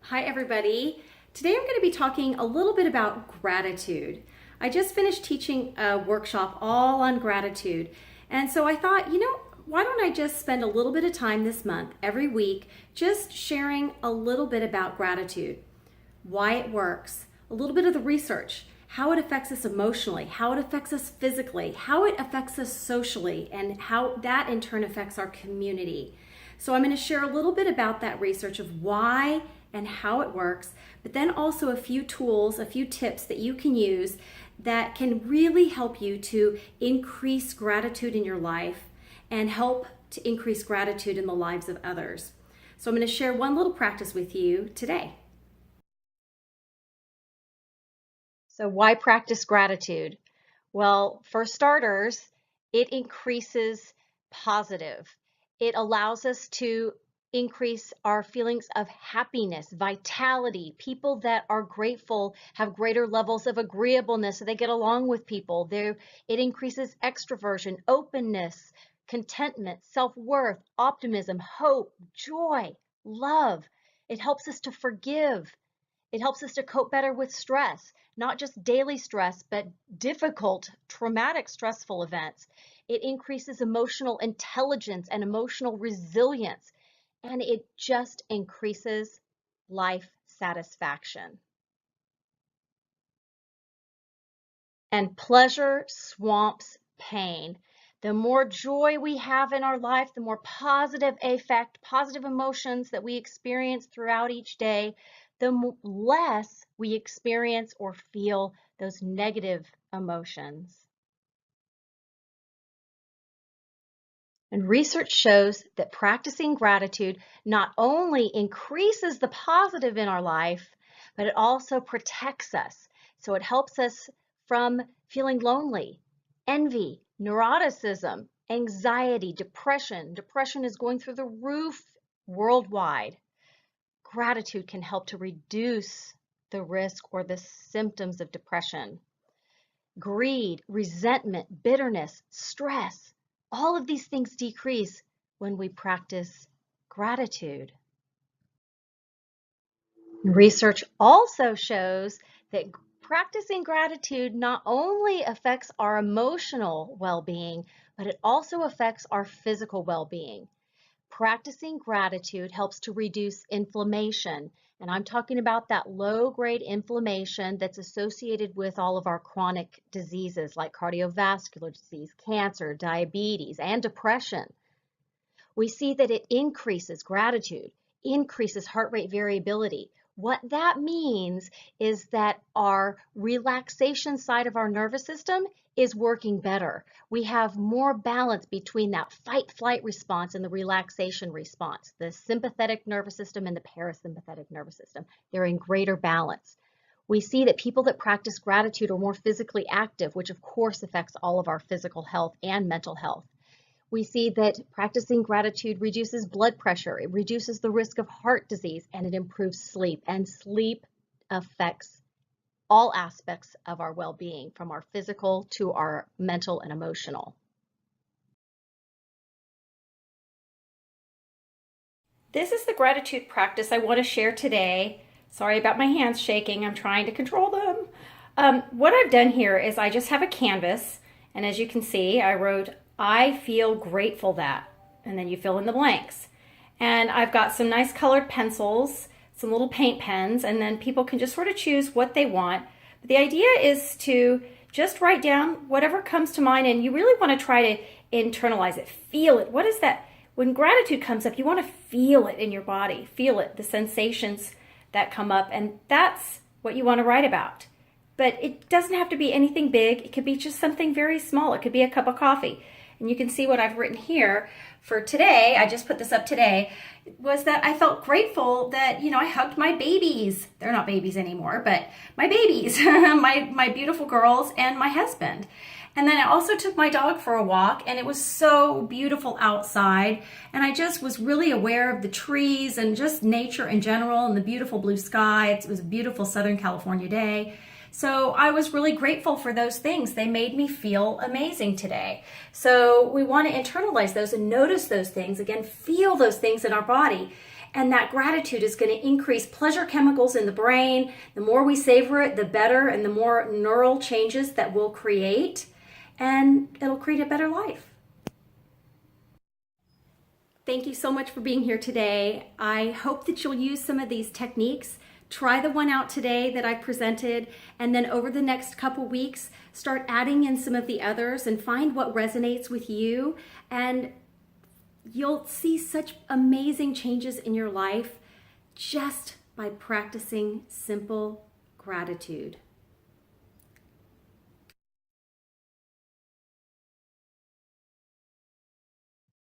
Hi everybody. Today I'm going to be talking a little bit about gratitude. I just finished teaching a workshop all on gratitude. And so I thought, why don't I just spend a little bit of time this month, every week, just sharing a little bit about gratitude, why it works, a little bit of the research, how it affects us emotionally, how it affects us physically, how it affects us socially, and how that in turn affects our community. So I'm going to share a little bit about that research of why and how it works, but then also a few tools, a few tips that you can use that can really help you to increase gratitude in your life and help to increase gratitude in the lives of others. So I'm going to share one little practice with you today. So why practice gratitude? Well, for starters, it increases positive. It allows us to increase our feelings of happiness, vitality. People that are grateful have greater levels of agreeableness, so they get along with people. It increases extroversion, openness, contentment, self-worth, optimism, hope, joy, love. It helps us to forgive. It helps us to cope better with stress, not just daily stress, but difficult, traumatic, stressful events. It increases emotional intelligence and emotional resilience, and it just increases life satisfaction. And pleasure swamps pain. The more joy we have in our life, the more positive affect, positive emotions that we experience throughout each day, the less we experience or feel those negative emotions. And research shows that practicing gratitude not only increases the positive in our life, but it also protects us. So it helps us from feeling lonely, envy, neuroticism, anxiety, depression. Depression is going through the roof worldwide. Gratitude can help to reduce the risk or the symptoms of depression. Greed, resentment, bitterness, stress, all of these things decrease when we practice gratitude. Research also shows that practicing gratitude not only affects our emotional well-being, but it also affects our physical well-being. Practicing gratitude helps to reduce inflammation, and I'm talking about that low-grade inflammation that's associated with all of our chronic diseases like cardiovascular disease, cancer, diabetes, and depression. We see that it increases gratitude, increases heart rate variability. What that means is that our relaxation side of our nervous system is working better. We have more balance between that fight-flight response and the relaxation response. The sympathetic nervous system and the parasympathetic nervous system, they're in greater balance. We see that people that practice gratitude are more physically active, which of course affects all of our physical health and mental health. We see that practicing gratitude reduces blood pressure, it reduces the risk of heart disease, and it improves sleep. And sleep affects all aspects of our well-being, from our physical to our mental and emotional. This is the gratitude practice I want to share today. Sorry about my hands shaking. I'm trying to control them. What I've done here is I just have a canvas, and as you can see, I wrote, I feel grateful that, and then you fill in the blanks. And I've got some nice colored pencils, some little paint pens, and then people can just sort of choose what they want. But the idea is to just write down whatever comes to mind, and you really want to try to internalize it, feel it. What is that? When gratitude comes up, you want to feel it in your body, feel it, the sensations that come up, and that's what you want to write about. But it doesn't have to be anything big. It could be just something very small. It could be a cup of coffee. And you can see what I've written here for today. I just put this up today, was that I felt grateful that, I hugged my babies. They're not babies anymore, but my babies, my beautiful girls and my husband. And then I also took my dog for a walk, and it was so beautiful outside. And I just was really aware of the trees and just nature in general and the beautiful blue sky. It was a beautiful Southern California day. So I was really grateful for those things. They made me feel amazing today. So we want to internalize those and notice those things. Again, feel those things in our body. And that gratitude is going to increase pleasure chemicals in the brain. The more we savor it, the better, and the more neural changes that we'll create, and it'll create a better life. Thank you so much for being here today. I hope that you'll use some of these techniques. Try the one out today that I presented, and then over the next couple weeks, start adding in some of the others and find what resonates with you. And you'll see such amazing changes in your life just by practicing simple gratitude.